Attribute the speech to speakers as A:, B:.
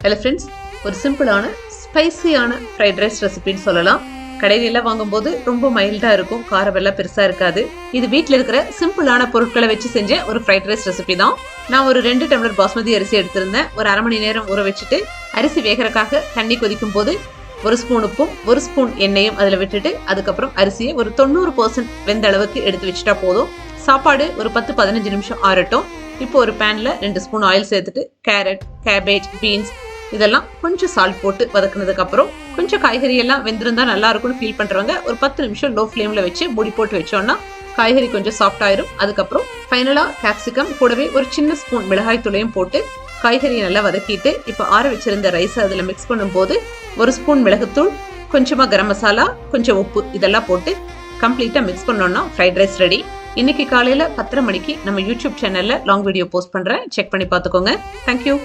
A: Hello friends, ஒரு சிம்பிளான ஸ்பைசியான fried rice ரெசிபின்னு சொல்லலாம். கடையில வாங்கும்போது ரொம்ப மைல்டா இருக்கும், காரமெல்லாம் பெருசா இருக்காது. இது வீட்டில் இருக்கிற சிம்பிளான பொருட்களை வச்சு செஞ்ச ஒரு ஃப்ரைட் ரைஸ் ரெசிபி தான். நான் ஒரு 2 டம்ளர் பாஸ்மதி அரிசி எடுத்திருந்தேன். ஒரு அரை மணி நேரம் ஊற வச்சுட்டு அரிசி வேகிறதுக்காக தண்ணி கொதிக்கும் போது 1 ஸ்பூன் உப்பும் 1 ஸ்பூன் எண்ணெயும் அதில் விட்டுட்டு அதுக்கப்புறம் அரிசியை ஒரு 90% வெந்த அளவுக்கு எடுத்து வச்சுட்டா போதும். சாப்பாடு ஒரு 10-15 நிமிஷம் ஆறட்டும். இப்போ ஒரு பேன்ல 2 ஸ்பூன் ஆயில் சேர்த்துட்டு கேரட், கேபேஜ், பீன்ஸ் இதெல்லாம் கொஞ்சம் சால்ட் போட்டு வதக்குனதுக்கு அப்புறம் கொஞ்சம் காய்கறி எல்லாம் வெந்திருந்தா நல்லா இருக்கும்னு ஃபீல் பண்றவங்க ஒரு 10 நிமிஷம் லோ ஃப்ளேம்ல வச்சு மூடி போட்டு வச்சோம்னா காய்கறி கொஞ்சம் சாஃப்ட் ஆயிரும். அதுக்கப்புறம் ஃபைனலா கேப்சிகம் கூடவே ஒரு சின்ன ஸ்பூன் மிளகாய் தூளையும் போட்டு காய்கறியை நல்லா வதக்கிட்டு இப்போ ஆற வச்சிருந்த ரைஸை அதில் மிக்ஸ் பண்ணும்போது 1 ஸ்பூன் மிளகுத்தூள், கொஞ்சமா கரம் மசாலா, கொஞ்சம் உப்பு இதெல்லாம் போட்டு கம்ப்ளீட்டா மிக்ஸ் பண்ணோம்னா ஃப்ரைட் ரைஸ் ரெடி. இன்னைக்கு காலையில 10:30 மணிக்கு நம்ம யூடியூப் சேனல்ல லாங் வீடியோ போஸ்ட் பண்றேன், செக் பண்ணி பார்த்துக்கோங்க. தேங்க்யூ.